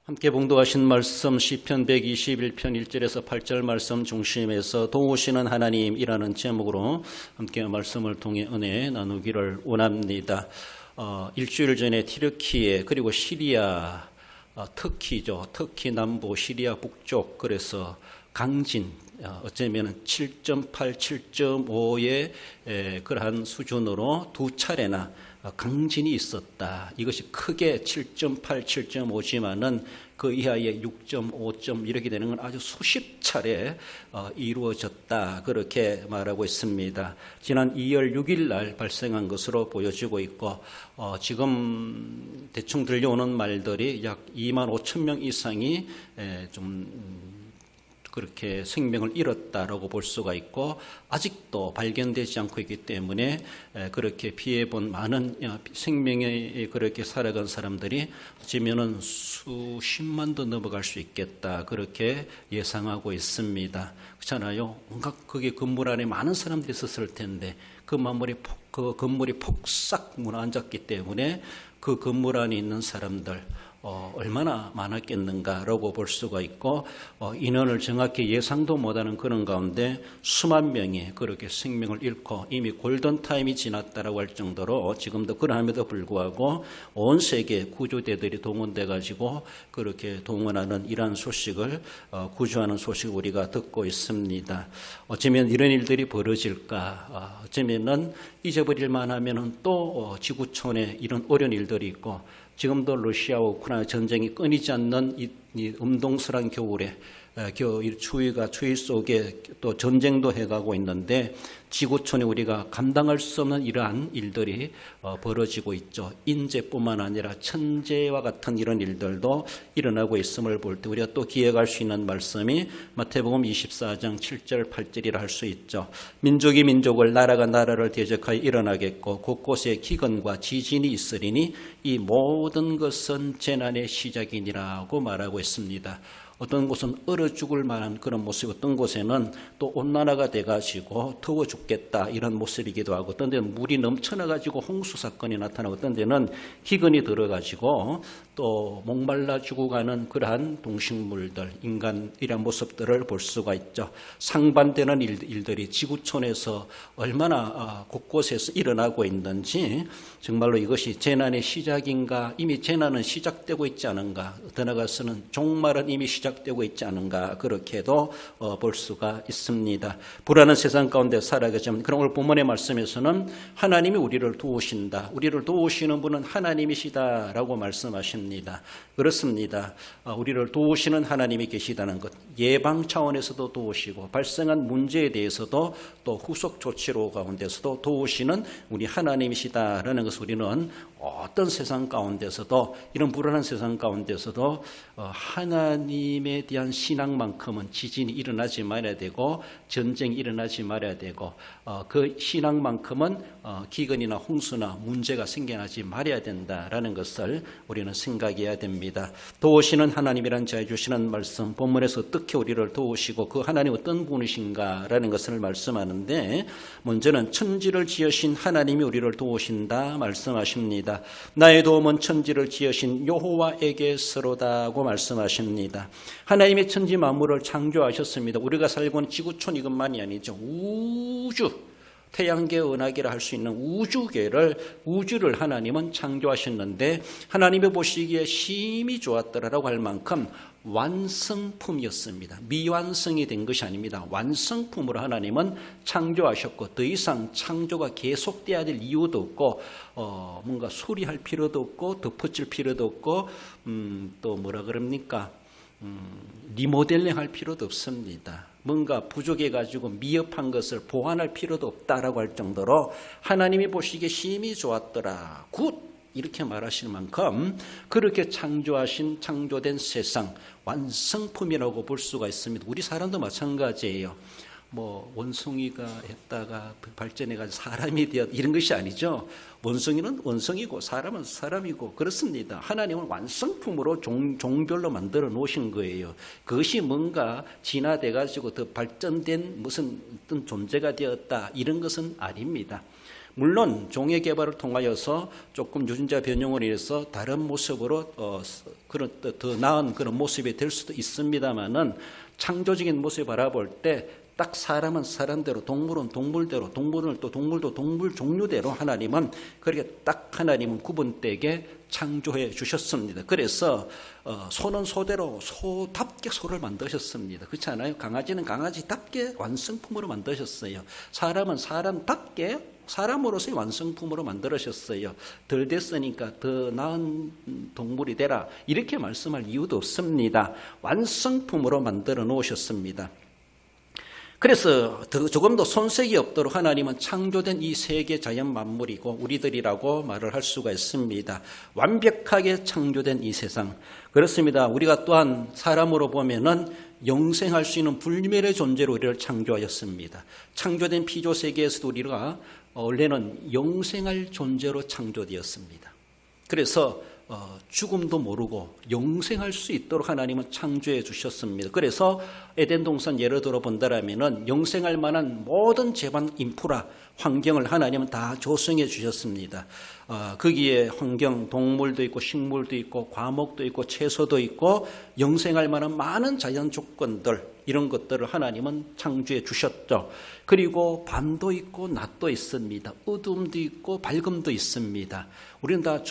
함께 봉독하신 말씀 시편 121편 1절에서 8절 말씀 중심에서 도우시는 하나님이라는 제목으로 함께 말씀을 통해 은혜 나누기를 원합니다. 일주일 전에 튀르키예 그리고 시리아 터키죠. 터키 남부 시리아 북쪽 그래서 강진 어쩌면 7.8, 7.5의 그러한 수준으로 두 차례나 강진이 있었다. 이것이 크게 7.8, 7.5지만은 그 이하의 6.5점 이렇게 되는 건 아주 수십 차례 이루어졌다. 그렇게 말하고 있습니다. 지난 2월 6일 날 발생한 것으로 보여지고 있고 지금 대충 들려오는 말들이 약 2만 5천 명 이상이 좀 그렇게 생명을 잃었다라고 볼 수가 있고 아직도 발견되지 않고 있기 때문에 그렇게 피해본 많은 생명에 그렇게 살아간 사람들이 어쩌면은 수십만도 넘어갈 수 있겠다 그렇게 예상하고 있습니다. 그렇잖아요. 온갖 거기 건물 안에 많은 사람들이 있었을 텐데 그 건물이 폭삭 무너앉았기 때문에 그 건물 안에 있는 사람들 얼마나 많았겠는가라고 볼 수가 있고 인원을 정확히 예상도 못하는 그런 가운데 수만 명이 그렇게 생명을 잃고 이미 골든타임이 지났다라고 할 정도로 지금도 그러함에도 불구하고 온 세계 구조대들이 동원돼 가지고 그렇게 동원하는 이러한 소식을 구조하는 소식을 우리가 듣고 있습니다. 어쩌면 이런 일들이 벌어질까 어쩌면은 잊어버릴만 하면은 또 지구촌에 이런 어려운 일들이 있고 지금도 러시아와 우크라이나 전쟁이 끊이지 않는 이 음동설한 겨울에 추위 속에 또 전쟁도 해가고 있는데 지구촌에 우리가 감당할 수 없는 이러한 일들이 벌어지고 있죠. 인재뿐만 아니라 천재와 같은 이런 일들도 일어나고 있음을 볼 때 우리가 또 기억할 수 있는 말씀이 마태복음 24장 7절 8절이라 할 수 있죠. 민족이 민족을 나라가 나라를 대적하여 일어나겠고 곳곳에 기근과 지진이 있으리니 이 모든 것은 재난의 시작이니라고 말하고 있습니다. 어떤 곳은 얼어 죽을 만한 그런 모습, 어떤 곳에는 또 온난화가 돼가지고 더워 죽겠다 이런 모습이기도 하고 어떤 데는 물이 넘쳐나가지고 홍수 사건이 나타나고 어떤 데는 기근이 들어가지고 또 목말라 죽어가는 그러한 동식물들, 인간이란 모습들을 볼 수가 있죠. 상반되는 일들이 지구촌에서 얼마나 곳곳에서 일어나고 있는지 정말로 이것이 재난의 시작인가 이미 재난은 시작되고 있지 않은가 더 나아가서는 종말은 이미 시작되고 있지 않은가 그렇게도 볼 수가 있습니다. 불안한 세상 가운데 살아가지만 그럼 오늘 본문의 말씀에서는 하나님이 우리를 도우신다. 우리를 도우시는 분은 하나님이시다라고 말씀하십니다. 그렇습니다. 우리를 도우시는 하나님이 계시다는 것 예방 차원에서도 도우시고 발생한 문제에 대해서도 또 후속 조치로 가운데서도 도우시는 우리 하나님이시다라는 것을 우리는 어떤 세상 가운데서도 이런 불안한 세상 가운데서도 하나님에 대한 신앙만큼은 지진이 일어나지 말아야 되고 전쟁이 일어나지 말아야 되고 그 신앙만큼은 기근이나 홍수나 문제가 생겨나지 말아야 된다라는 것을 우리는 생각해야 됩니다. 도우시는 하나님이란 자에 주시는 말씀 본문에서 어떻게 우리를 도우시고 그 하나님 어떤 분이신가라는 것을 말씀하는데 먼저는 천지를 지으신 하나님이 우리를 도우신다 말씀하십니다. 나의 도움은 천지를 지으신 여호와에게서로다고 말씀하십니다. 하나님의 천지 만물을 창조하셨습니다. 우리가 살고 있는 지구촌 이것만이 아니죠. 우주 태양계 은하계라 할 수 있는 우주를 하나님은 창조하셨는데 하나님이 보시기에 심히 좋았더라라고 할 만큼 완성품이었습니다. 미완성이 된 것이 아닙니다. 완성품으로 하나님은 창조하셨고 더 이상 창조가 계속돼야 될 이유도 없고 뭔가 수리할 필요도 없고 덧붙일 필요도 없고 또 뭐라 그럽니까? 리모델링 할 필요도 없습니다. 뭔가 부족해가지고 미흡한 것을 보완할 필요도 없다라고 할 정도로 하나님이 보시기에 심히 좋았더라. 굿! 이렇게 말하실 만큼 그렇게 창조된 세상 완성품이라고 볼 수가 있습니다. 우리 사람도 마찬가지예요. 뭐 원숭이가 했다가 발전해가지고 사람이 되었 이런 것이 아니죠. 원숭이는 원숭이고 사람은 사람이고 그렇습니다. 하나님은 완성품으로 종별로 만들어 놓으신 거예요. 그것이 뭔가 진화돼가지고 더 발전된 무슨 어떤 존재가 되었다 이런 것은 아닙니다. 물론 종의 개발을 통하여서 조금 유전자 변형으로 인해서 다른 모습으로 그런 더 나은 그런 모습이 될 수도 있습니다만은 창조적인 모습을 바라볼 때 딱 사람은 사람대로, 동물은 동물대로, 동물은 또 동물도 동물 종류대로 하나님은 그렇게 딱 하나님은 구분되게 창조해 주셨습니다. 그래서 소는 소대로 소답게 소를 만드셨습니다. 그렇지 않아요? 강아지는 강아지답게 완성품으로 만드셨어요. 사람은 사람답게 사람으로서의 완성품으로 만들으셨어요. 덜 됐으니까 더 나은 동물이 되라 이렇게 말씀할 이유도 없습니다. 완성품으로 만들어 놓으셨습니다. 그래서 조금 더 손색이 없도록 하나님은 창조된 이 세계 자연 만물이고 우리들이라고 말을 할 수가 있습니다. 완벽하게 창조된 이 세상. 그렇습니다. 우리가 또한 사람으로 보면은 영생할 수 있는 불멸의 존재로 우리를 창조하였습니다. 창조된 피조 세계에서도 우리가 원래는 영생할 존재로 창조되었습니다. 그래서 죽음도 모르고 영생할 수 있도록 하나님은 창조해 주셨습니다. 그래서 에덴 동산 예를 들어 본다라면은 영생할 만한 모든 제반 인프라 환경을 하나님은 다 조성해 주셨습니다. 거기에 환경, 동물도 있고 식물도 있고 과목도 있고 채소도 있고 영생할 만한 많은 자연 조건들 이런 것들을 하나님은 창조해 주셨죠. 그리고 밤도 있고 낮도 있습니다. 어둠도 있고 밝음도 있습니다. 우리는 다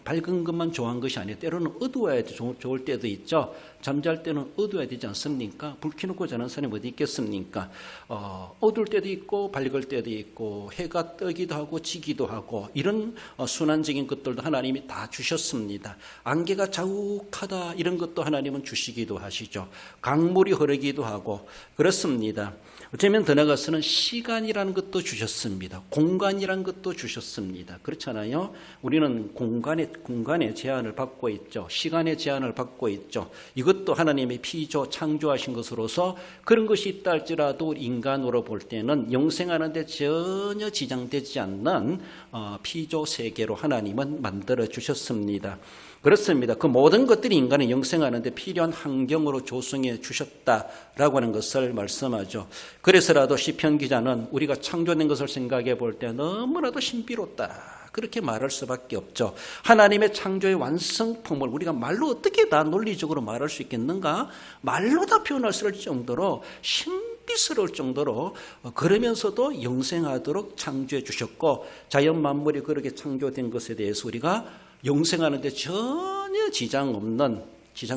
밝은 것만 좋아한 것이 아니에요. 때로는 어두워야 좋을 때도 있죠. 잠잘 때는 어두워야 되지 않습니까? 불 켜놓고 자는 사람이 어디 있겠습니까? 어두울 때도 있고 밝을 때도 있고 해가 뜨기도 하고 지기도 하고 이런 순환적인 것들도 하나님이 다 주셨습니다. 안개가 자욱하다 이런 것도 하나님은 주시기도 하시죠. 강물이 흐르기도 하고 그렇습니다. 어쩌면 더 나아가서는 시간이라는 것도 주셨습니다. 공간이라는 것도 주셨습니다. 그렇잖아요. 우리는 공간의 제한을 받고 있죠. 시간의 제한을 받고 있죠. 이것도 하나님의 피조 창조하신 것으로서 그런 것이 있다 할지라도 인간으로 볼 때는 영생하는 데 전혀 지장되지 않는 피조 세계로 하나님은 만들어 주셨습니다. 그렇습니다. 그 모든 것들이 인간의 영생하는 데 필요한 환경으로 조성해 주셨다라고 하는 것을 말씀하죠. 그래서라도 시편 기자는 우리가 창조된 것을 생각해 볼 때 너무나도 신비롭다. 그렇게 말할 수밖에 없죠. 하나님의 창조의 완성품을 우리가 말로 어떻게 다 논리적으로 말할 수 있겠는가? 말로 다 표현할 수 있을 정도로 신비스러울 정도로 그러면서도 영생하도록 창조해 주셨고 자연 만물이 그렇게 창조된 것에 대해서 우리가 영생하는 데 전혀 지장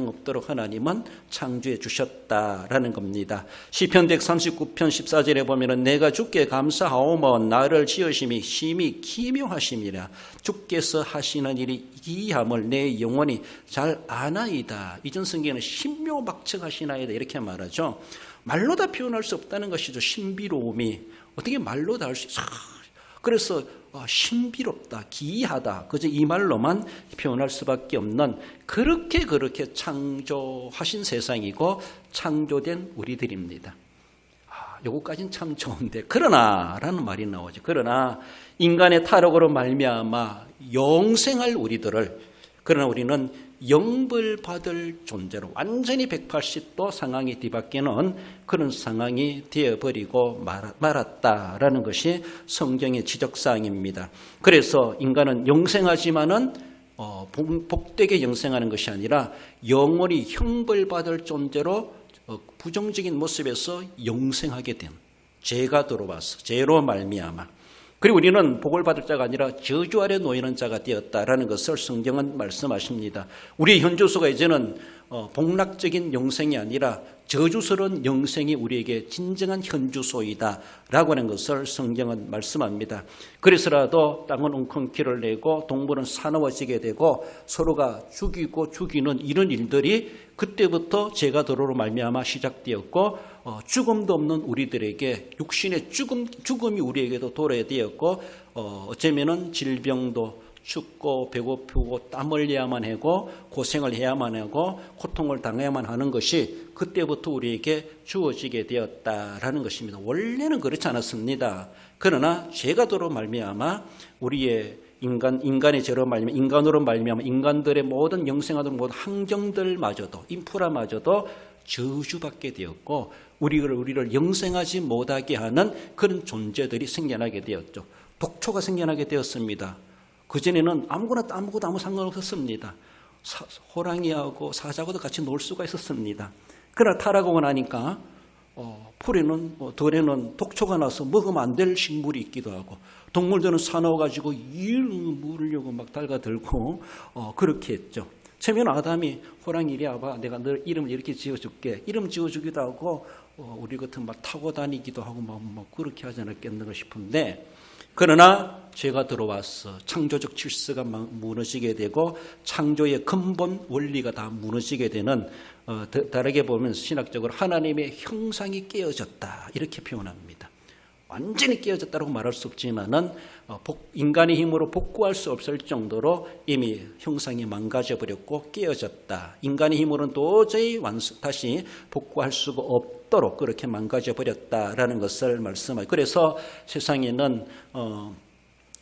없도록 하나님은 창조해 주셨다라는 겁니다. 시편 139편 14절에 보면은 내가 주께 감사하오며 나를 지으심이 심히 기묘하심이라 주께서 하시는 일이 기이함을 내 영혼이 잘 아나이다. 이전 성경에는 신묘막측하시나이다 이렇게 말하죠. 말로 다 표현할 수 없다는 것이죠. 신비로움이 어떻게 말로 다 할 수 있어? 그래서 신비롭다, 기이하다 그저 이 말로만 표현할 수밖에 없는 그렇게 창조하신 세상이고 창조된 우리들입니다. 요거까지는 참 좋은데 그러나라는 말이 나오죠. 그러나 인간의 타락으로 말미암아 영생할 우리들을 그러나 우리는 영벌받을 존재로 완전히 180도 상황이 뒤바뀌는 그런 상황이 되어버리고 말았다라는 것이 성경의 지적사항입니다. 그래서 인간은 영생하지만은 복되게 영생하는 것이 아니라 영원히 형벌받을 존재로 부정적인 모습에서 영생하게 된 죄가 들어와서 죄로 말미암아 그리고 우리는 복을 받을 자가 아니라 저주 아래 놓이는 자가 되었다라는 것을 성경은 말씀하십니다. 우리의 현주소가 이제는 복락적인 영생이 아니라 저주스러운 영생이 우리에게 진정한 현주소이다라고 하는 것을 성경은 말씀합니다. 그래서라도 땅은 웅크리를 내고 동물은 사나워지게 되고 서로가 죽이고 죽이는 이런 일들이 그때부터 죄가 들어로 말미암아 시작되었고 죽음도 없는 우리들에게 육신의 죽음이 우리에게도 돌아야 되었고 어쩌면은 질병도 춥고 배고프고 땀 흘려야만 하고 고생을 해야만 하고 고통을 당해야만 하는 것이 그때부터 우리에게 주어지게 되었다라는 것입니다. 원래는 그렇지 않았습니다. 그러나 죄가 들어 말미암아 우리의 인간의 죄로 말미암아 인간으로 말미암아 인간들의 모든 영생하던 모든 환경들마저도 인프라마저도 저주받게 되었고 우리를 영생하지 못하게 하는 그런 존재들이 생겨나게 되었죠. 독초가 생겨나게 되었습니다. 그전에는 아무것도 아무 상관없었습니다. 호랑이하고 사자하고도 같이 놀 수가 있었습니다. 그러나 타락하고 나니까 풀에는 들에는 독초가 나서 먹으면 안 될 식물이 있기도 하고 동물들은 사나워가지고 물으려고 막 달가들고 그렇게 했죠. 처음에는 아담이 호랑이 이리 와봐, 내가 너 이름을 이렇게 지어줄게. 이름 지어주기도 하고 우리 같은 막 타고 다니기도 하고 막 그렇게 하지 않았겠는가 싶은데, 그러나 죄가 들어와서 창조적 질서가 무너지게 되고 창조의 근본 원리가 다 무너지게 되는, 다르게 보면 신학적으로 하나님의 형상이 깨어졌다 이렇게 표현합니다. 완전히 깨어졌다고 말할 수 없지만은 인간의 힘으로 복구할 수 없을 정도로 이미 형상이 망가져 버렸고 깨어졌다. 인간의 힘으로는 도저히 다시 복구할 수가 없도록 그렇게 망가져 버렸다라는 것을 말씀하죠. 그래서 세상에는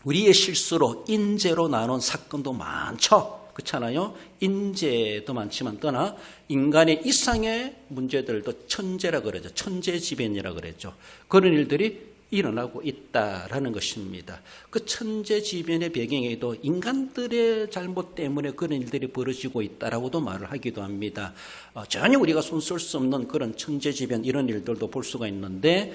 우리의 실수로 인재로 나눈 사건도 많죠. 그렇잖아요. 인재도 많지만 떠나 인간의 이상의 문제들도 천재라 그러죠. 천재지변이라 그러죠. 그런 일들이 일어나고 있다라는 것입니다. 그 천재지변의 배경에도 인간들의 잘못 때문에 그런 일들이 벌어지고 있다라고도 말을 하기도 합니다. 전혀 우리가 손쓸 수 없는 그런 천재지변 이런 일들도 볼 수가 있는데,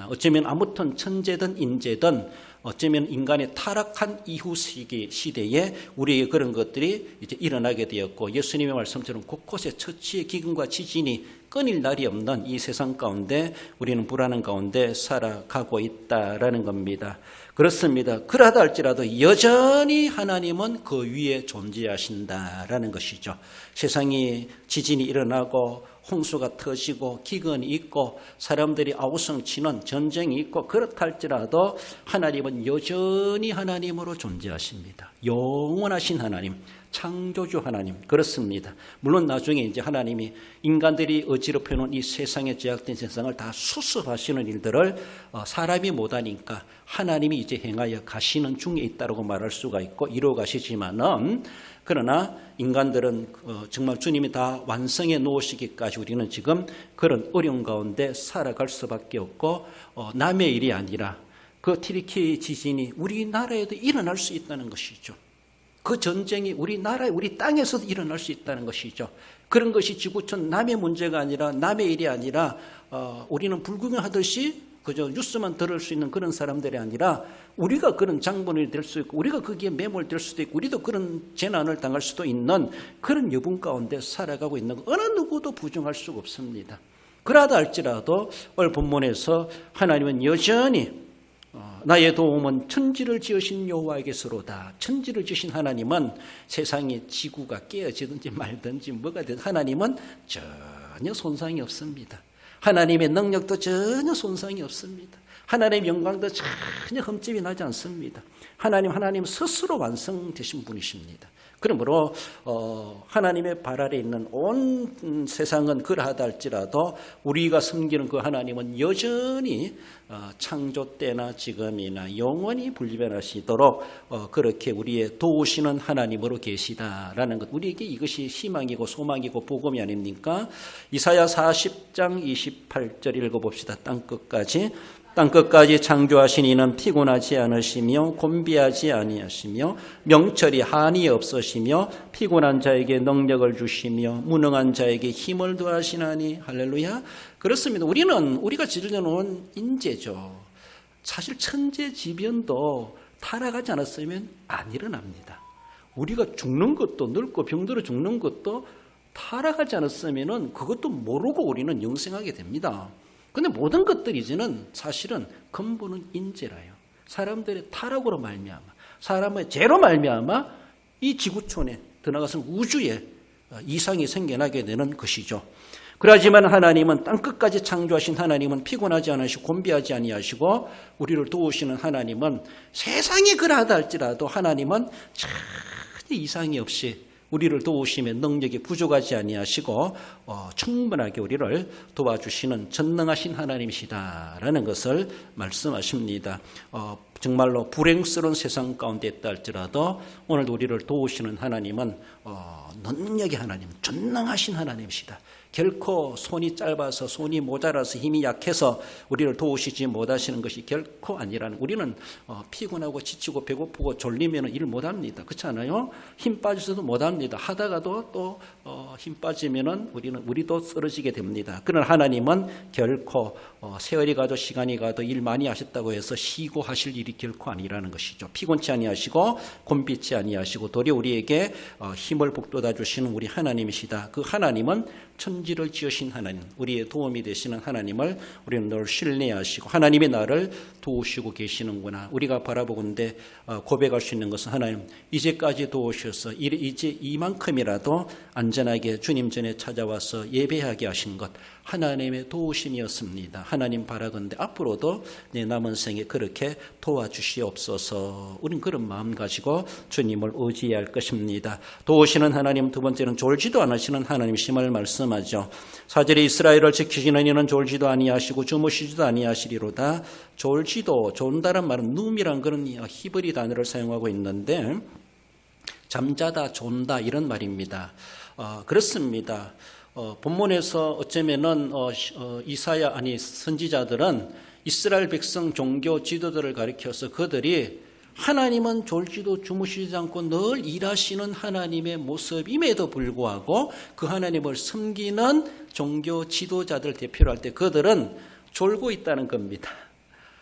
어쩌면 아무튼 천재든 인재든 어쩌면 인간의 타락한 이후 시대에 우리에게 그런 것들이 이제 일어나게 되었고, 예수님의 말씀처럼 곳곳에 처치의 기근과 지진이 끊일 날이 없는 이 세상 가운데 우리는 불안한 가운데 살아가고 있다라는 겁니다. 그렇습니다. 그러하다 할지라도 여전히 하나님은 그 위에 존재하신다라는 것이죠. 세상이 지진이 일어나고 홍수가 터지고 기근이 있고 사람들이 아우성치는 전쟁이 있고 그렇다 할지라도 하나님은 여전히 하나님으로 존재하십니다. 영원하신 하나님, 창조주 하나님, 그렇습니다. 물론 나중에 이제 하나님이 인간들이 어지럽혀 놓은 이 세상에 제약된 세상을 다 수습하시는 일들을 사람이 못하니까 하나님이 이제 행하여 가시는 중에 있다고 말할 수가 있고 이루어 가시지만은, 그러나 인간들은 정말 주님이 다 완성해 놓으시기까지 우리는 지금 그런 어려운 가운데 살아갈 수밖에 없고, 남의 일이 아니라 그 튀르키예 지진이 우리나라에도 일어날 수 있다는 것이죠. 그 전쟁이 우리나라에 우리 땅에서도 일어날 수 있다는 것이죠. 그런 것이 지구촌 남의 문제가 아니라 남의 일이 아니라 우리는 불구경하듯이 그저 뉴스만 들을 수 있는 그런 사람들이 아니라 우리가 그런 장본인이 될 수 있고 우리가 거기에 매몰될 수도 있고 우리도 그런 재난을 당할 수도 있는 그런 여분 가운데 살아가고 있는 거 어느 누구도 부정할 수가 없습니다. 그러하다 할지라도 오늘 본문에서 하나님은 여전히 나의 도움은 천지를 지으신 여호와에게서로다. 천지를 지으신 하나님은 세상의 지구가 깨어지든지 말든지 뭐가 되든 하나님은 전혀 손상이 없습니다. 하나님의 능력도 전혀 손상이 없습니다. 하나님의 영광도 전혀 흠집이 나지 않습니다. 하나님 스스로 완성되신 분이십니다. 그러므로 하나님의 발 아래 있는 온 세상은 그러하다 할지라도 우리가 섬기는 그 하나님은 여전히 창조 때나 지금이나 영원히 불변하시도록 그렇게 우리의 도우시는 하나님으로 계시다라는 것, 우리에게 이것이 희망이고 소망이고 복음이 아닙니까? 이사야 40장 28절 읽어봅시다. 땅끝까지 창조하신 이는 피곤하지 않으시며 곤비하지 아니하시며 명철이 한이 없으시며 피곤한 자에게 능력을 주시며 무능한 자에게 힘을 더하시나니. 할렐루야. 그렇습니다. 우리가 지으려는 인재죠. 사실 천재지변도 타락하지 않았으면 안 일어납니다. 우리가 죽는 것도 늙고 병들어 죽는 것도 타락하지 않았으면 그것도 모르고 우리는 영생하게 됩니다. 그런데 모든 것들이 이제는 사실은 근본은 인재라요. 사람들의 타락으로 말미암아, 사람의 죄로 말미암아 이 지구촌에 들어가서 우주에 이상이 생겨나게 되는 것이죠. 그러지만 하나님은 땅끝까지 창조하신 하나님은 피곤하지 않으시고 곤비하지 아니하시고 우리를 도우시는 하나님은 세상이 그러하다 할지라도 하나님은 전혀 이상이 없이 우리를 도우시며 능력이 부족하지 아니하시고 충분하게 우리를 도와주시는 전능하신 하나님이시다라는 것을 말씀하십니다. 정말로 불행스러운 세상 가운데 있다 할지라도 오늘도 우리를 도우시는 하나님은 능력의 하나님, 전능하신 하나님이시다. 결코 손이 짧아서 손이 모자라서 힘이 약해서 우리를 도우시지 못하시는 것이 결코 아니라는, 우리는 피곤하고 지치고 배고프고 졸리면 일 못합니다. 그렇지 않아요? 힘 빠져서도 못합니다. 하다가도 또 힘 빠지면 우리도 쓰러지게 됩니다. 그러나 하나님은 결코 세월이 가도 시간이 가도 일 많이 하셨다고 해서 쉬고 하실 일이 결코 아니라는 것이죠. 피곤치 아니하시고 곤비치 아니하시고 도리어 우리에게 힘을 북돋아 주시는 우리 하나님이시다. 그 하나님은 천지를 지으신 하나님, 우리의 도움이 되시는 하나님을 우리는 늘 신뢰하시고 하나님이 나를 도우시고 계시는구나. 우리가 바라보건대 고백할 수 있는 것은 하나님 이제까지 도우셔서 이제 이만큼이라도 안전하게 주님 전에 찾아와서 예배하게 하신 것 하나님의 도우심이었습니다. 하나님 바라건대 앞으로도 내 남은 생에 그렇게 도와주시옵소서. 우린 그런 마음 가지고 주님을 의지해야 할 것입니다. 도우시는 하나님, 두 번째는 졸지도 않으시는 하나님이심을 말씀하죠. 4절에 이스라엘을 지키시는 이는 졸지도 아니하시고 주무시지도 아니하시리로다. 졸지도, 존다란 말은 눔이란 그런 히브리 단어를 사용하고 있는데 잠자다, 존다 이런 말입니다. 그렇습니다. 본문에서 어쩌면은 선지자들은 이스라엘 백성 종교 지도자를 가리켜서 그들이 하나님은 졸지도 주무시지 않고 늘 일하시는 하나님의 모습임에도 불구하고 그 하나님을 섬기는 종교 지도자들 대표로 할 때 그들은 졸고 있다는 겁니다.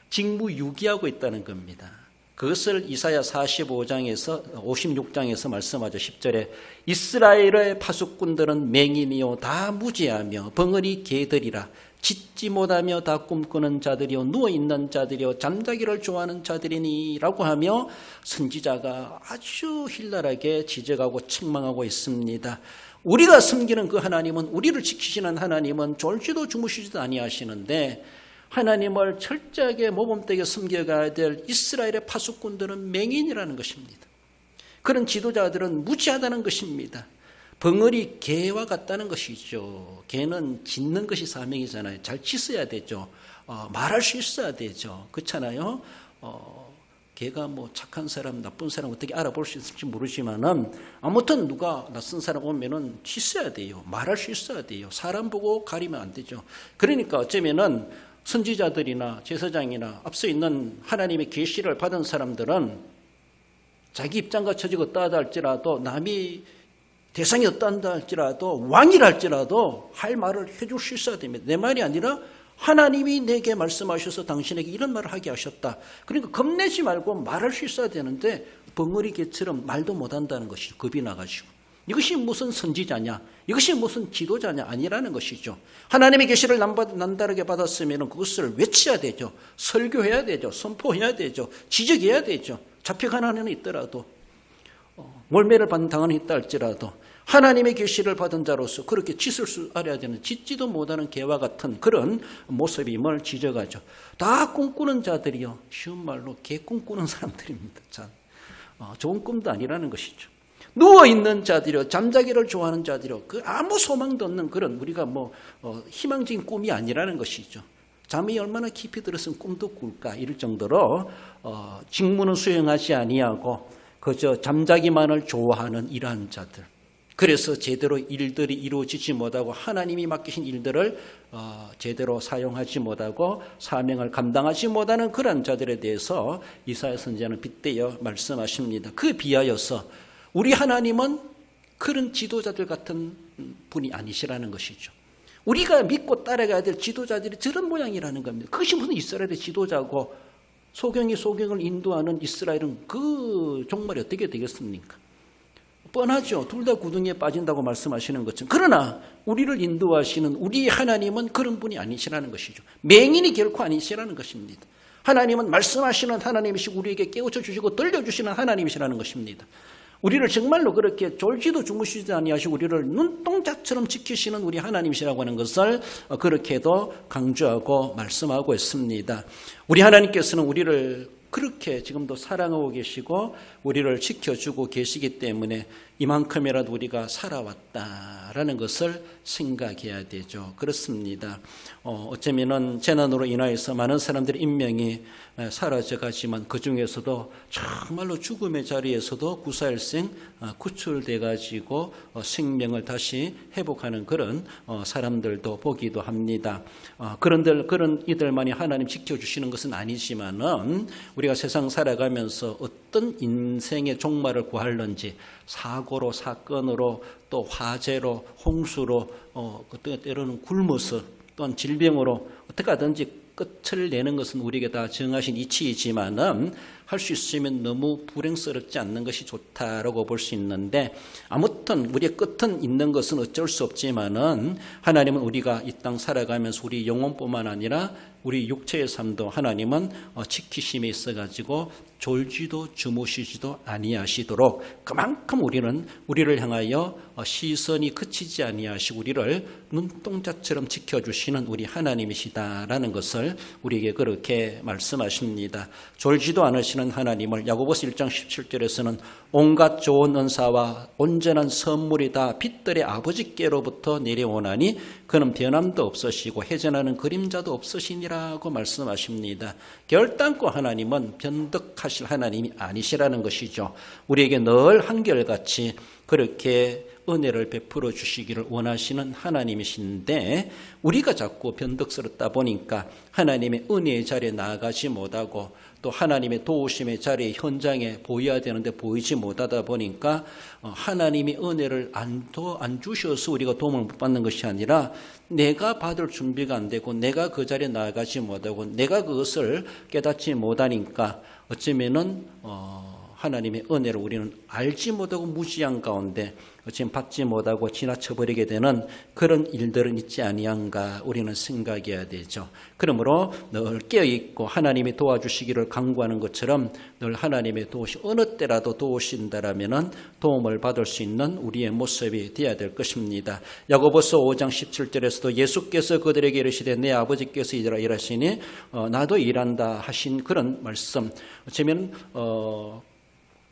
직무유기하고 있다는 겁니다. 그것을 이사야 56장에서 말씀하죠. 10절에 이스라엘의 파수꾼들은 맹인이요 다 무지하며 벙어리 개들이라 짖지 못하며 다 꿈꾸는 자들이요 누워있는 자들이요 잠자기를 좋아하는 자들이니 라고 하며 선지자가 아주 힐랄하게 지적하고 책망하고 있습니다. 우리가 섬기는 그 하나님은, 우리를 지키시는 하나님은 졸지도 주무시지도 아니하시는데 하나님을 철저하게 모범되게 섬겨가야 될 이스라엘의 파수꾼들은 맹인이라는 것입니다. 그런 지도자들은 무지하다는 것입니다. 벙어리 개와 같다는 것이죠. 개는 짖는 것이 사명이잖아요. 잘 짖어야 되죠. 말할 수 있어야 되죠. 그렇잖아요. 개가 뭐 착한 사람, 나쁜 사람 어떻게 알아볼 수 있을지 모르지만은 아무튼 누가 낯선 사람 오면은 짖어야 돼요. 말할 수 있어야 돼요. 사람 보고 가리면 안 되죠. 그러니까 어쩌면은 선지자들이나 제사장이나 앞서 있는 하나님의 계시를 받은 사람들은 자기 입장과 처지가 어떠하다 할지라도 남이 대상이 어떠하다 할지라도 왕이라 할지라도 할 말을 해줄 수 있어야 됩니다. 내 말이 아니라 하나님이 내게 말씀하셔서 당신에게 이런 말을 하게 하셨다. 그러니까 겁내지 말고 말할 수 있어야 되는데 벙어리 개처럼 말도 못한다는 것이죠. 겁이 나가지고. 이것이 무슨 선지자냐, 이것이 무슨 지도자냐 아니라는 것이죠. 하나님의 계시를 남다르게 받았으면 그것을 외쳐야 되죠. 설교해야 되죠. 선포해야 되죠. 지적해야 되죠. 잡혀가는 한은 있더라도 몰매를 당하는 있다 할지라도 하나님의 계시를 받은 자로서 그렇게 짖을 수 알아야 되는, 짖지도 못하는 개와 같은 그런 모습임을 지적하죠. 다 꿈꾸는 자들이요, 쉬운 말로 개 꿈꾸는 사람들입니다. 참 좋은 꿈도 아니라는 것이죠. 누워있는 자들이요, 잠자기를 좋아하는 자들이요, 그 아무 소망도 없는 그런, 우리가 희망적인 꿈이 아니라는 것이죠. 잠이 얼마나 깊이 들었으면 꿈도 꿀까 이럴 정도로 직무는 수행하지 아니하고 그저 잠자기만을 좋아하는 이러한 자들. 그래서 제대로 일들이 이루어지지 못하고 하나님이 맡기신 일들을 제대로 사용하지 못하고 사명을 감당하지 못하는 그런 자들에 대해서 이사야 선지자는 빗대어 말씀하십니다. 그 비하여서 우리 하나님은 그런 지도자들 같은 분이 아니시라는 것이죠. 우리가 믿고 따라가야 될 지도자들이 저런 모양이라는 겁니다. 그것이 무슨 이스라엘의 지도자고 소경을 인도하는 이스라엘은 그 종말이 어떻게 되겠습니까? 뻔하죠. 둘 다 구덩이에 빠진다고 말씀하시는 것처럼. 그러나 우리를 인도하시는 우리 하나님은 그런 분이 아니시라는 것이죠. 맹인이 결코 아니시라는 것입니다. 하나님은 말씀하시는 하나님이시고 우리에게 깨우쳐 주시고 들려주시는 하나님이시라는 것입니다. 우리를 정말로 그렇게 졸지도 주무시지 아니하시고 우리를 눈동자처럼 지키시는 우리 하나님이시라고 하는 것을 그렇게도 강조하고 말씀하고 있습니다. 우리 하나님께서는 우리를 그렇게 지금도 사랑하고 계시고 우리를 지켜주고 계시기 때문에 이만큼이라도 우리가 살아왔다라는 것을 생각해야 되죠. 그렇습니다. 어쩌면은 재난으로 인하여서 많은 사람들의 인명이 사라져가지만 그 중에서도 정말로 죽음의 자리에서도 구사일생 구출돼 가지고 생명을 다시 회복하는 그런 사람들도 보기도 합니다. 그런 이들만이 하나님 지켜주시는 것은 아니지만은 우리가 세상 살아가면서 어떤 인생의 종말을 구하는지 사고로 사건으로 또 화재로 홍수로 때로는 굶어서 또는 질병으로 어떻게 하든지 끝을 내는 것은 우리에게 다 정하신 이치이지만은 할 수 있으면 너무 불행스럽지 않는 것이 좋다라고 볼 수 있는데 아무튼 우리의 끝은 있는 것은 어쩔 수 없지만은 하나님은 우리가 이 땅 살아가면서 우리 영혼뿐만 아니라 우리 육체의 삶도 하나님은 지키심에 있어가지고 졸지도 주무시지도 아니하시도록 그만큼 우리를 향하여 시선이 그치지 아니하시고 우리를 눈동자처럼 지켜주시는 우리 하나님이시다라는 것을 우리에게 그렇게 말씀하십니다. 졸지도 않으시는 하나님을 야고보서 1장 17절에서는 온갖 좋은 은사와 온전한 선물이 다 빛들의 아버지께로부터 내려오나니 그는 변함도 없으시고 해전하는 그림자도 없으시니라고 말씀하십니다. 결단코 하나님은 변덕하실 하나님이 아니시라는 것이죠. 우리에게 늘 한결같이 그렇게 은혜를 베풀어 주시기를 원하시는 하나님이신데 우리가 자꾸 변덕스럽다 보니까 하나님의 은혜의 자리에 나아가지 못하고 또 하나님의 도우심의 자리에 현장에 보여야 되는데 보이지 못하다 보니까 하나님이 은혜를 안 주셔서 우리가 도움을 못 받는 것이 아니라 내가 받을 준비가 안 되고 내가 그 자리에 나아가지 못하고 내가 그것을 깨닫지 못하니까 어쩌면은 하나님의 은혜를 우리는 알지 못하고 무지한 가운데 지금 받지 못하고 지나쳐버리게 되는 그런 일들은 있지 아니한가 우리는 생각해야 되죠. 그러므로 늘 깨어있고 하나님이 도와주시기를 간구하는 것처럼 늘 하나님의 도우시 어느 때라도 도우신다라면 도움을 받을 수 있는 우리의 모습이 되어야 될 것입니다. 야고보서 5장 17절에서도 예수께서 그들에게 이르시되 내 아버지께서 일하시니 나도 일한다 하신 그런 말씀 어쩌면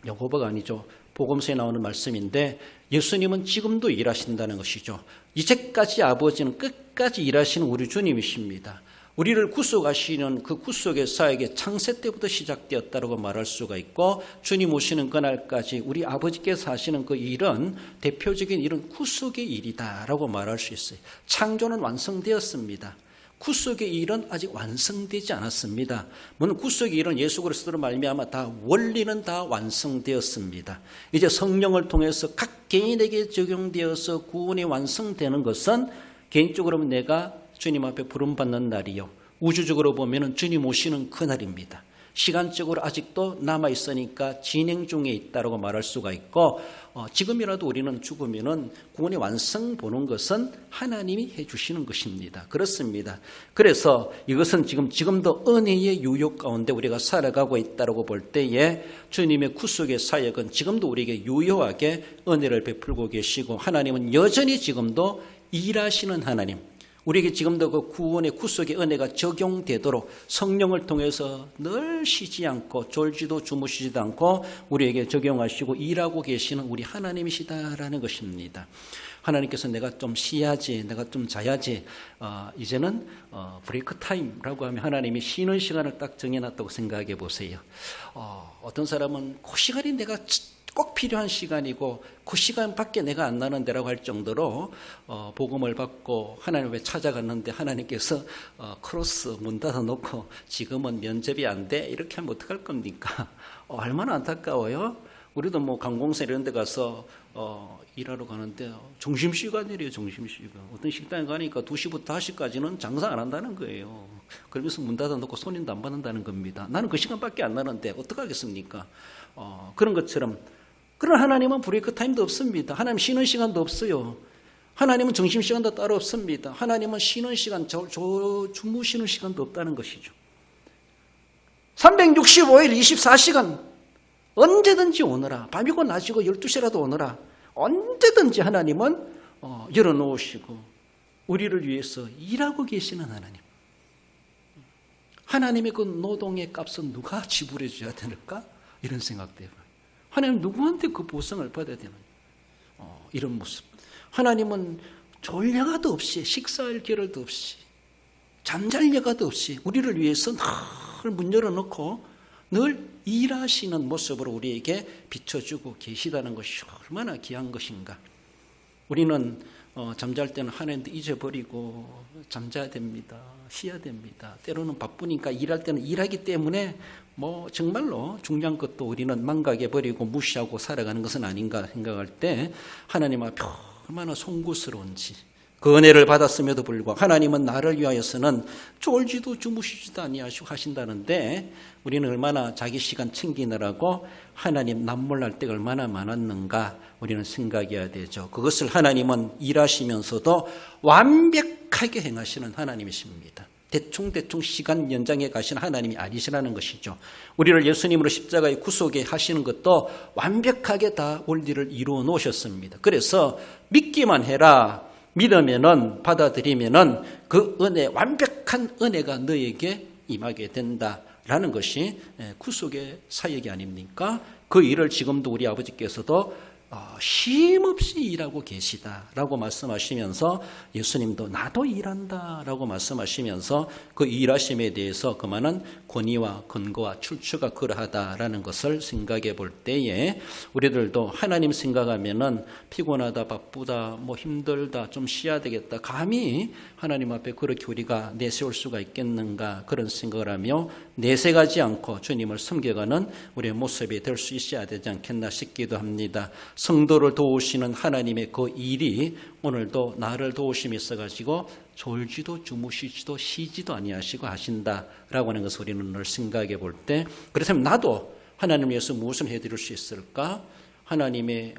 야고보가 아니죠. 복음서에 나오는 말씀인데 예수님은 지금도 일하신다는 것이죠. 이제까지 아버지는 끝까지 일하시는 우리 주님이십니다. 우리를 구속하시는 그 구속의 사역이 창세 때부터 시작되었다고 말할 수가 있고 주님 오시는 그날까지 우리 아버지께서 하시는 그 일은 대표적인 일은 구속의 일이다라고 말할 수 있어요. 창조는 완성되었습니다. 구속의 일은 아직 완성되지 않았습니다. 물론 구속의 일은 예수 그리스도로 말미암아 다 원리는 다 완성되었습니다. 이제 성령을 통해서 각 개인에게 적용되어서 구원이 완성되는 것은 개인적으로 보면 내가 주님 앞에 부름받는 날이요. 우주적으로 보면 주님 오시는 그날입니다. 시간적으로 아직도 남아있으니까 진행 중에 있다고 말할 수가 있고 지금이라도 우리는 죽으면 구원의 완성 보는 것은 하나님이 해주시는 것입니다. 그렇습니다. 그래서 이것은 지금도 은혜의 유효 가운데 우리가 살아가고 있다고 볼 때에 주님의 구속의 사역은 지금도 우리에게 유효하게 은혜를 베풀고 계시고 하나님은 여전히 지금도 일하시는 하나님 우리에게 지금도 그 구원의 구속의 은혜가 적용되도록 성령을 통해서 늘 쉬지 않고 졸지도 주무시지도 않고 우리에게 적용하시고 일하고 계시는 우리 하나님이시다라는 것입니다. 하나님께서 내가 좀 쉬어야지, 내가 좀 자야지, 이제는 브레이크 타임이라고 하면 하나님이 쉬는 시간을 딱 정해놨다고 생각해 보세요. 어떤 사람은 그 시간이 내가 꼭 필요한 시간이고 그 시간밖에 내가 안 나는데라고 할 정도로 복음을 받고 하나님 앞에 찾아갔는데 하나님께서 크로스 문 닫아놓고 지금은 면접이 안 돼 이렇게 하면 어떡할 겁니까? 얼마나 안타까워요. 우리도 뭐 관공서 이런 데 가서 일하러 가는데 점심시간이래요. 점심시간. 어떤 식당에 가니까 2시부터 5시까지는 장사 안 한다는 거예요. 그러면서 문 닫아놓고 손님도 안 받는다는 겁니다. 나는 그 시간밖에 안 나는데 어떡하겠습니까? 그런 것처럼 그런 하나님은 브레이크 타임도 없습니다. 하나님 쉬는 시간도 없어요. 하나님은 점심시간도 따로 없습니다. 하나님은 쉬는 시간, 주무시는 시간도 없다는 것이죠. 365일 24시간 언제든지 오너라. 밤이고 낮이고 12시라도 오너라. 언제든지 하나님은 열어놓으시고 우리를 위해서 일하고 계시는 하나님. 하나님의 그 노동의 값은 누가 지불해 줘야 될까? 이런 생각도 해봐요. 하나님 누구한테 그 보상을 받아야 되느냐? 이런 모습. 하나님은 졸 여가도 없이, 식사할 겨를도 없이, 잠잘 여가도 없이 우리를 위해서 늘 문 열어놓고 늘 일하시는 모습으로 우리에게 비춰주고 계시다는 것이 얼마나 귀한 것인가. 우리는 잠잘 때는 하나님도 잊어버리고 잠자야 됩니다. 쉬어야 됩니다. 때로는 바쁘니까 일할 때는 일하기 때문에 정말로 중요한 것도 우리는 망각해버리고 무시하고 살아가는 것은 아닌가 생각할 때 하나님 앞에 얼마나 송구스러운지, 그 은혜를 받았음에도 불구하고 하나님은 나를 위하여서는 졸지도 주무시지도 아니하시고 하신다는데 우리는 얼마나 자기 시간 챙기느라고 하나님 남몰랄 때가 얼마나 많았는가 우리는 생각해야 되죠. 그것을 하나님은 일하시면서도 완벽하게 행하시는 하나님이십니다. 대충 시간 연장해 가시는 하나님이 아니시라는 것이죠. 우리를 예수님으로 십자가에 구속해 하시는 것도 완벽하게 다 원리를 이루어 놓으셨습니다. 그래서 믿기만 해라. 믿으면은, 받아들이면은 그 은혜, 완벽한 은혜가 너에게 임하게 된다라는 것이 구속의 사역이 아닙니까? 그 일을 지금도 우리 아버지께서도 쉼없이 일하고 계시다라고 말씀하시면서 예수님도 나도 일한다라고 말씀하시면서 그 일하심에 대해서 그만한 권위와 근거와 출처가 그러하다라는 것을 생각해 볼 때에 우리들도 하나님 생각하면은 피곤하다, 바쁘다, 힘들다, 좀 쉬어야 되겠다, 감히 하나님 앞에 그렇게 우리가 내세울 수가 있겠는가 그런 생각을 하며 내색하지 않고 주님을 섬겨가는 우리의 모습이 될 수 있어야 되지 않겠나 싶기도 합니다. 성도를 도우시는 하나님의 그 일이 오늘도 나를 도우심이 있어가지고 졸지도 주무시지도 쉬지도 아니하시고 하신다라고 하는 것을 우리는 늘 생각해 볼 때, 그렇다면 나도 하나님을 위해서 무엇을 해드릴 수 있을까? 하나님의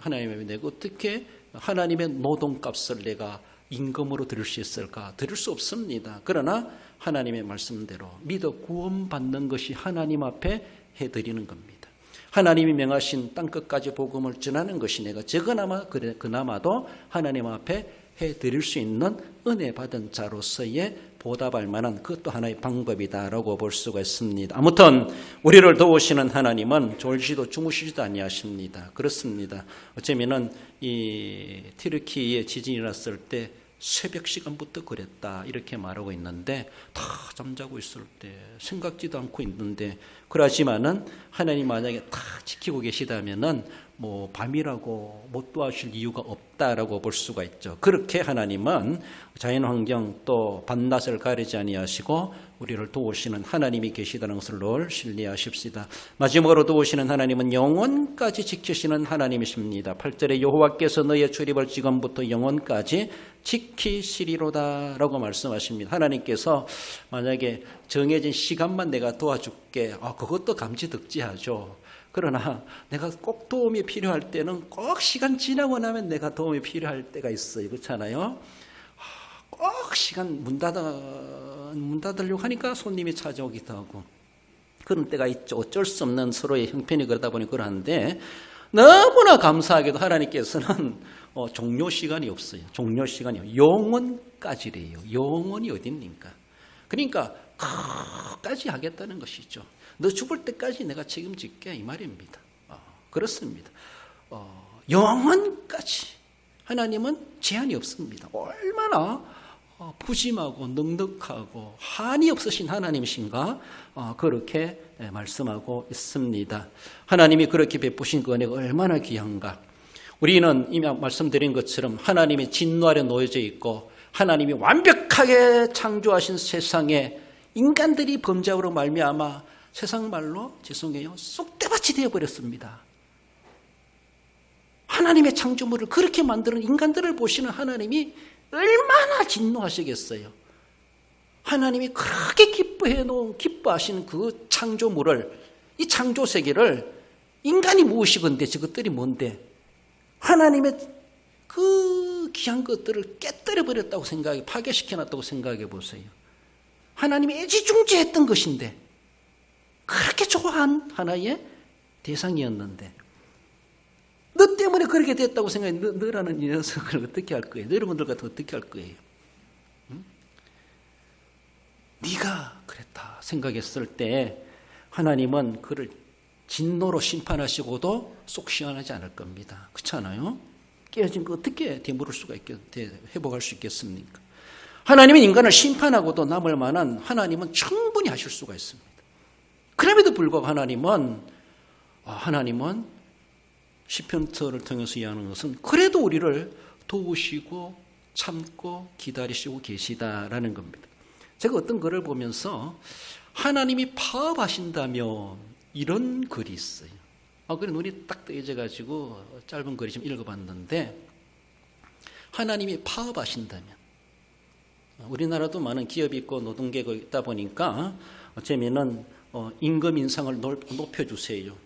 내가 어떻게 하나님의 노동값을 내가 임금으로 드릴 수 있을까? 드릴 수 없습니다. 그러나 하나님의 말씀대로 믿어 구원받는 것이 하나님 앞에 해드리는 겁니다. 하나님이 명하신 땅끝까지 복음을 전하는 것이 내가 그나마도 하나님 앞에 해드릴 수 있는 은혜 받은 자로서의 보답할 만한 그것도 하나의 방법이다라고 볼 수가 있습니다. 아무튼 우리를 도우시는 하나님은 졸지도 주무시지도 아니하십니다. 그렇습니다. 어쩌면은 이 튀르키예 지진이 났을 때 새벽 시간부터 그랬다 이렇게 말하고 있는데 다 잠자고 있을 때 생각지도 않고 있는데, 그러지만은 하나님 만약에 다 지키고 계시다면은 밤이라고 못 도와주실 이유가 없다라고 볼 수가 있죠. 그렇게 하나님은 자연환경 또 밤낮을 가리지 아니하시고 우리를 도우시는 하나님이 계시다는 것을 늘 신뢰하십시다. 마지막으로 도우시는 하나님은 영원까지 지키시는 하나님이십니다. 8절에 여호와께서 너의 출입을 지금부터 영원까지 지키시리로다 라고 말씀하십니다. 하나님께서 만약에 정해진 시간만 내가 도와줄게, 그것도 감지덕지하죠. 그러나 내가 꼭 도움이 필요할 때는 꼭 시간 지나고 나면 내가 도움이 필요할 때가 있어요. 그렇잖아요. 꼭 시간 문 닫으려고 하니까 손님이 찾아오기도 하고 그런 때가 있죠. 어쩔 수 없는 서로의 형편이 그러다 보니 그러는데, 너무나 감사하게도 하나님께서는 종료 시간이 없어요. 종료 시간이요. 영원까지래요. 영원이 어딥니까? 그러니까 끝까지 하겠다는 것이죠. 너 죽을 때까지 내가 책임질게 이 말입니다. 그렇습니다. 영원까지 하나님은 제한이 없습니다. 얼마나 푸짐하고 넉넉하고 한이 없으신 하나님이신가 그렇게 말씀하고 있습니다. 하나님이 그렇게 베푸신 그 은혜가 얼마나 귀한가. 우리는 이미 말씀드린 것처럼 하나님의 진노 아래 놓여져 있고 하나님이 완벽하게 창조하신 세상에 인간들이 범죄함으로 말미암아 세상 말로 죄송해요 쑥대밭이 되어버렸습니다. 하나님의 창조물을 그렇게 만드는 인간들을 보시는 하나님이 얼마나 진노하시겠어요. 하나님이 그렇게 기뻐하시는 그 창조물을, 이 창조세계를 인간이 무엇이건데 저것들이 뭔데 하나님의 그 귀한 것들을 깨뜨려버렸다고 파괴시켜놨다고 생각해 보세요. 하나님이 애지중지했던 것인데 그렇게 좋아한 하나의 대상이었는데 너 때문에 그렇게 됐다고 생각해. 너라는 이 녀석을 어떻게 할 거예요? 여러분들 같은 어떻게 할 거예요? 응? 네가 그랬다 생각했을 때 하나님은 그를 진노로 심판하시고도 속 시원하지 않을 겁니다. 그렇지 않아요? 깨어진 거 어떻게 되물을 수가 회복할 수 있겠습니까? 하나님은 인간을 심판하고도 남을 만한 하나님은 충분히 하실 수가 있습니다. 그럼에도 불구하고 하나님은 시편서를 통해서 이해하는 것은 그래도 우리를 도우시고 참고 기다리시고 계시다라는 겁니다. 제가 어떤 글을 보면서 하나님이 파업하신다면 이런 글이 있어요. 그래 눈이 딱 뜨여져가지고 짧은 글이 좀 읽어봤는데, 하나님이 파업하신다면, 우리나라도 많은 기업이 있고 노동계가 있다 보니까 어쩌면은 임금 인상을 높여주세요,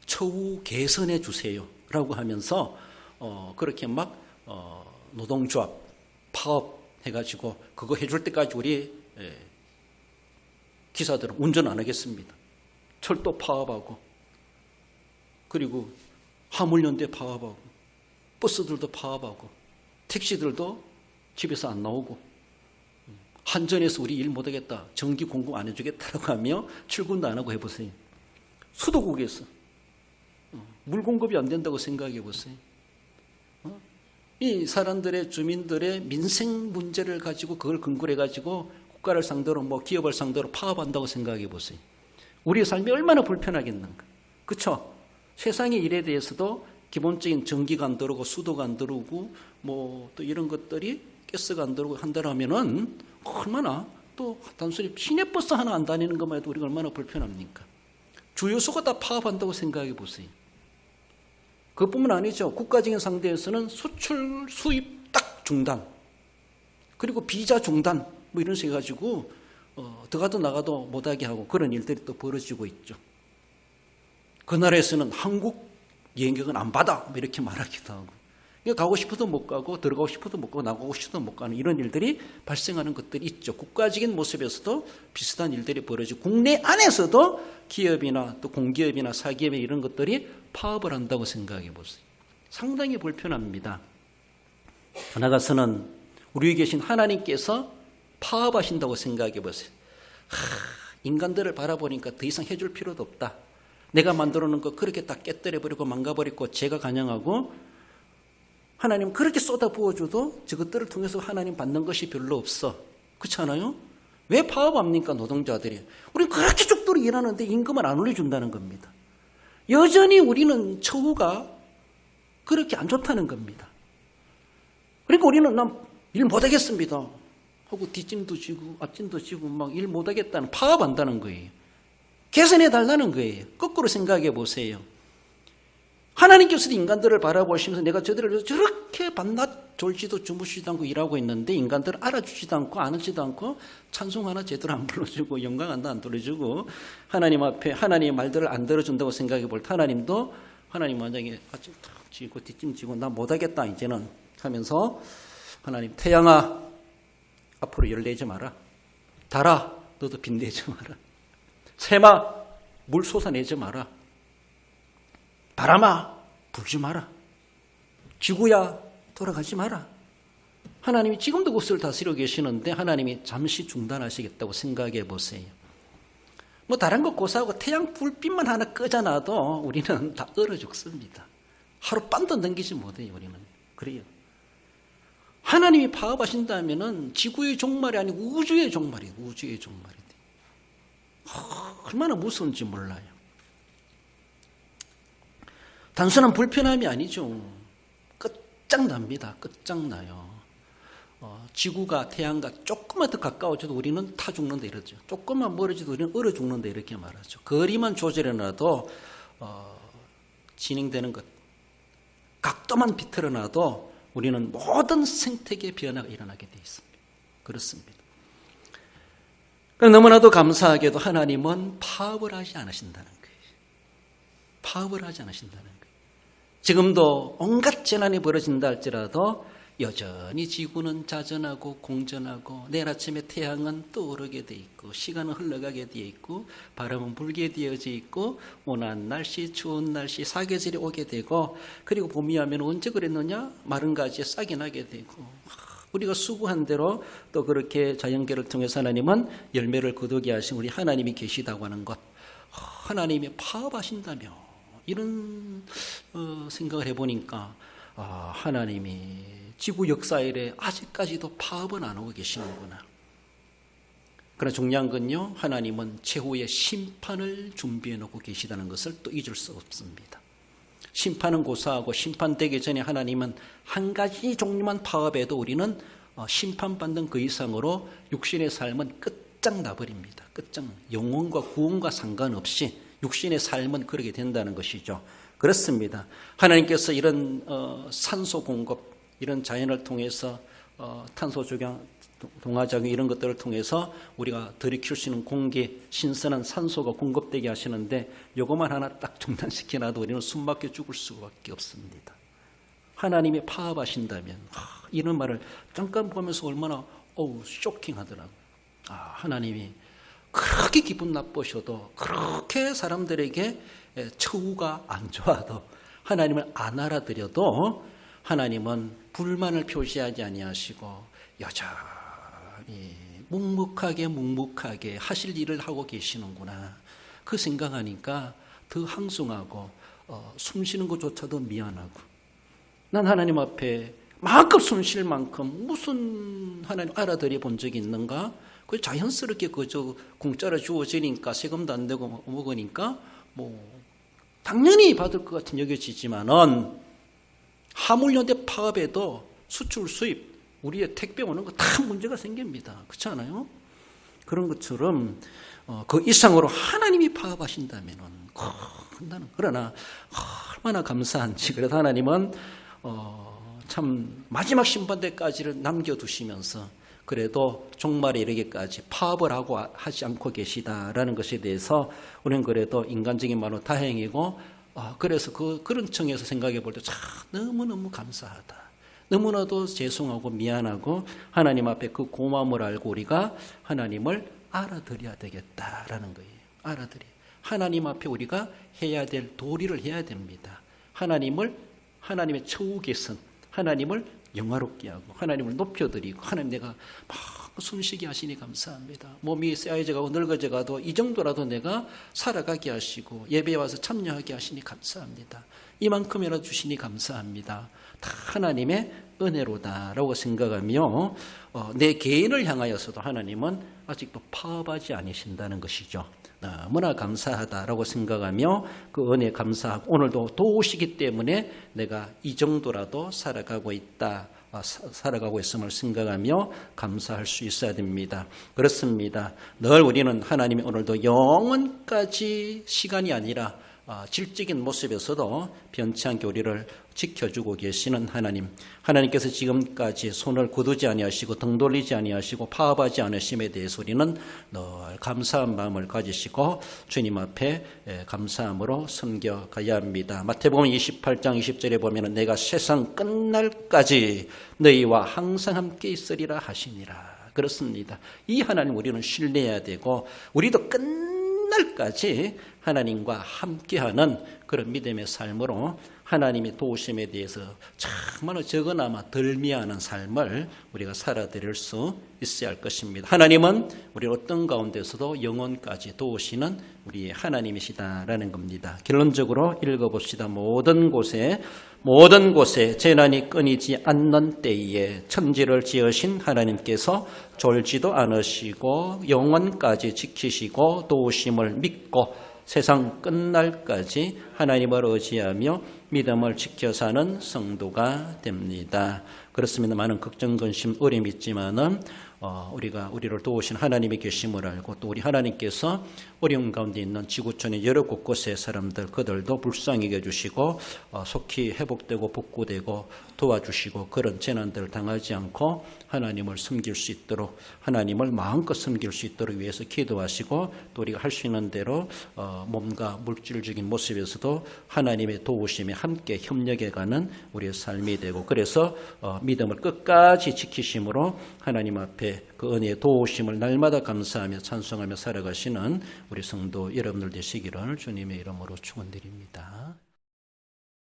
처우 개선해 주세요 라고 하면서 그렇게 막 노동조합 파업 해가지고 그거 해줄 때까지 우리 기사들은 운전 안 하겠습니다. 철도 파업하고, 그리고 화물연대 파업하고, 버스들도 파업하고, 택시들도 집에서 안 나오고, 한전에서 우리 일 못하겠다, 전기 공급 안 해주겠다라고 하며 출근도 안 하고 해보세요. 수도국에서 물 공급이 안 된다고 생각해 보세요. 이 사람들의, 주민들의 민생 문제를 가지고 그걸 근거로 해가지고 국가를 상대로 기업을 상대로 파업한다고 생각해 보세요. 우리의 삶이 얼마나 불편하겠는가. 그렇죠? 세상의 일에 대해서도 기본적인 전기가 안 들어오고 수도가 안 들어오고 또 이런 것들이 가스가 안 들어오고 한다라면은 얼마나, 또 단순히 시내버스 하나 안 다니는 것만 해도 우리가 얼마나 불편합니까? 주요소가 다 파업한다고 생각해 보세요. 그것뿐만 아니죠. 국가적인 상대에서는 수출, 수입 딱 중단, 그리고 비자 중단 이런 식으로 해가지고 들어가도 나가도 못하게 하고 그런 일들이 또 벌어지고 있죠. 그 나라에서는 한국 여행객은 안 받아 이렇게 말하기도 하고, 가고 싶어도 못 가고 들어가고 싶어도 못 가고 나가고 싶어도 못 가는 이런 일들이 발생하는 것들이 있죠. 국가적인 모습에서도 비슷한 일들이 벌어지고, 국내 안에서도 기업이나 또 공기업이나 사기업이 이런 것들이 파업을 한다고 생각해 보세요. 상당히 불편합니다. 나아가서는 우리 위에 계신 하나님께서 파업하신다고 생각해 보세요. 인간들을 바라보니까 더 이상 해줄 필요도 없다. 내가 만들어 놓은 거 그렇게 다 깨뜨려버리고 망가버리고 제가 간영하고, 하나님 그렇게 쏟아 부어줘도 저것들을 통해서 하나님 받는 것이 별로 없어. 그렇지 않아요? 왜 파업합니까, 노동자들이? 우리는 그렇게 죽도록 일하는데 임금을 안 올려준다는 겁니다. 여전히 우리는 처우가 그렇게 안 좋다는 겁니다. 그러니까 우리는 난 일 못하겠습니다 하고 뒷짐도 지고 앞짐도 지고 막 일 못하겠다는, 파업한다는 거예요. 개선해 달라는 거예요. 거꾸로 생각해 보세요. 하나님께서도 인간들을 바라보시면서 내가 저들을 위해서 저렇게 밤낮 졸지도 주무시지도 않고 일하고 있는데 인간들을 알아주지도 않고 아는지도 않고 찬송 하나 제대로 안 불러주고 영광 하나 안 돌려주고 하나님 앞에 하나님의 말들을 안 들어준다고 생각해 볼 때, 하나님도 하나님 만약에 아침 탁 지고 뒷짐 지고 나 못하겠다 이제는 하면서, 하나님 태양아 앞으로 열내지 마라, 달아 너도 빛내지 마라, 샘아 물 솟아내지 마라, 바람아 불지 마라, 지구야 돌아가지 마라. 하나님이 지금도 그것을 다스리고 계시는데 하나님이 잠시 중단하시겠다고 생각해 보세요. 다른 거 고사하고 태양 불빛만 하나 끄져놔도 우리는 다 얼어 죽습니다. 하룻밤도 넘기지 못해요. 우리는 그래요. 하나님이 파업하신다면은 지구의 종말이 아니고 우주의 종말이에요. 우주의 종말이 돼요. 얼마나 무서운지 몰라요. 단순한 불편함이 아니죠. 끝장납니다. 끝장나요. 지구가 태양과 조금만 더 가까워져도 우리는 타 죽는다 이러죠. 조금만 멀어져도 우리는 얼어 죽는다 이렇게 말하죠. 거리만 조절해놔도 진행되는 것, 각도만 비틀어놔도 우리는 모든 생태계의 변화가 일어나게 되어 있습니다. 그렇습니다. 너무나도 감사하게도 하나님은 파업을 하지 않으신다는 거예요. 파업을 하지 않으신다는 거예요. 지금도 온갖 재난이 벌어진다 할지라도 여전히 지구는 자전하고 공전하고, 내일 아침에 태양은 떠오르게 돼 있고, 시간은 흘러가게 되어 있고, 바람은 불게 되어져 있고, 온화한 날씨, 추운 날씨, 사계절이 오게 되고, 그리고 봄이 하면 언제 그랬느냐? 마른 가지에 싹이 나게 되고, 우리가 수고한 대로 또 그렇게 자연계를 통해서 하나님은 열매를 거두게 하신 우리 하나님이 계시다고 하는 것, 하나님이 파업하신다며 이런 생각을 해보니까 하나님이 지구 역사 이래 아직까지도 파업은 안 하고 계시는구나. 그러나 중요한 건요, 하나님은 최후의 심판을 준비해 놓고 계시다는 것을 또 잊을 수 없습니다. 심판은 고사하고 심판되기 전에 하나님은 한 가지 종류만 파업해도 우리는 심판받는 그 이상으로 육신의 삶은 끝장나버립니다. 영혼과 구원과 상관없이 육신의 삶은 그렇게 된다는 것이죠. 그렇습니다. 하나님께서 이런 산소 공급, 이런 자연을 통해서 탄소 조경, 동화작용 이런 것들을 통해서 우리가 들이킬 수 있는 공기, 신선한 산소가 공급되게 하시는데 이것만 하나 딱 중단시켜놔도 우리는 숨막혀 죽을 수밖에 없습니다. 하나님이 파업하신다면 이런 말을 잠깐 보면서 얼마나 쇼킹하더라고요. 하나님이 그렇게 기분 나쁘셔도, 그렇게 사람들에게 처우가 안 좋아도, 하나님을 안 알아들여도 하나님은 불만을 표시하지 아니하시고 여전히 묵묵하게 하실 일을 하고 계시는구나. 그 생각하니까 더 항송하고 숨쉬는 것조차도 미안하고, 난 하나님 앞에 마음껏 숨쉴 만큼 무슨 하나님 알아들여 본 적이 있는가? 그 자연스럽게 그저 공짜로 주어지니까, 세금도 안 내고 먹으니까 당연히 받을 것 같은 여겨지지만은, 화물연대 파업에도 수출 수입, 우리의 택배 오는 거 다 문제가 생깁니다. 그렇지 않아요? 그런 것처럼 그 이상으로 하나님이 파업하신다면은 그러나 얼마나 감사한지. 그래서 하나님은 참 마지막 심판대까지를 남겨두시면서 그래도 종말에 이르기까지 파업을 하지 않고 계시다라는 것에 대해서 우리는 그래도 인간적인 말로 다행이고, 그래서 그런 청에서 생각해 볼 때 참 너무너무 감사하다. 너무나도 죄송하고 미안하고 하나님 앞에 그 고마움을 알고 우리가 하나님을 알아들여야 되겠다라는 거예요. 하나님 앞에 우리가 해야 될 도리를 해야 됩니다. 하나님의 처우 개선, 하나님을 영화롭게 하고 하나님을 높여드리고, 하나님 내가 막 숨쉬게 하시니 감사합니다. 몸이 쇠해져가고 늙어져가도 이 정도라도 내가 살아가게 하시고 예배에 와서 참여하게 하시니 감사합니다. 이만큼이라도 주시니 감사합니다. 다 하나님의 은혜로다라고 생각하며 내 개인을 향하여서도 하나님은 아직도 파업하지 않으신다는 것이죠. 너무나 감사하다라고 생각하며 그 은혜에 감사하고, 오늘도 도우시기 때문에 내가 이 정도라도 살아가고 있음을 생각하며 감사할 수 있어야 됩니다. 그렇습니다. 늘 우리는 하나님이 오늘도 영원까지 시간이 아니라 질적인 모습에서도 변치 않게 우리를 지켜주고 계시는 하나님께서 지금까지 손을 거두지 아니하시고 등 돌리지 아니하시고 파업하지 않으심에 대해서 우리는 늘 감사한 마음을 가지시고 주님 앞에 감사함으로 섬겨가야 합니다. 마태복음 28장 20절에 보면 내가 세상 끝날까지 너희와 항상 함께 있으리라 하시니라. 그렇습니다. 이 하나님 우리는 신뢰해야 되고, 우리도 끝날까지 하나님과 함께하는 그런 믿음의 삶으로 하나님의 도우심에 대해서 정말로 적어나마 덜 미안한 삶을 우리가 살아드릴 수 있어야 할 것입니다. 하나님은 우리 어떤 가운데서도 영혼까지 도우시는 우리의 하나님이시다라는 겁니다. 결론적으로 읽어봅시다. 모든 곳에 재난이 끊이지 않는 때에 천지를 지으신 하나님께서 졸지도 않으시고 영원까지 지키시고 도우심을 믿고 세상 끝날까지 하나님을 의지하며 믿음을 지켜 사는 성도가 됩니다. 그렇습니다. 많은 걱정, 근심, 어려움이 있지만은 우리를 도우신 하나님이 계심을 알고, 또 우리 하나님께서 어려움 가운데 있는 지구촌의 여러 곳곳의 사람들, 그들도 불쌍히 여겨주시고 속히 회복되고 복구되고 도와주시고, 그런 재난들을 당하지 않고 하나님을 섬길 수 있도록, 하나님을 마음껏 섬길 수 있도록 위해서 기도하시고, 또 우리가 할 수 있는 대로 몸과 물질적인 모습에서도 하나님의 도우심에 함께 협력해가는 우리의 삶이 되고, 그래서 믿음을 끝까지 지키심으로 하나님 앞에 그 은혜의 도우심을 날마다 감사하며 찬송하며 살아가시는 우리 성도 여러분들 되시기를 주님의 이름으로 축원드립니다.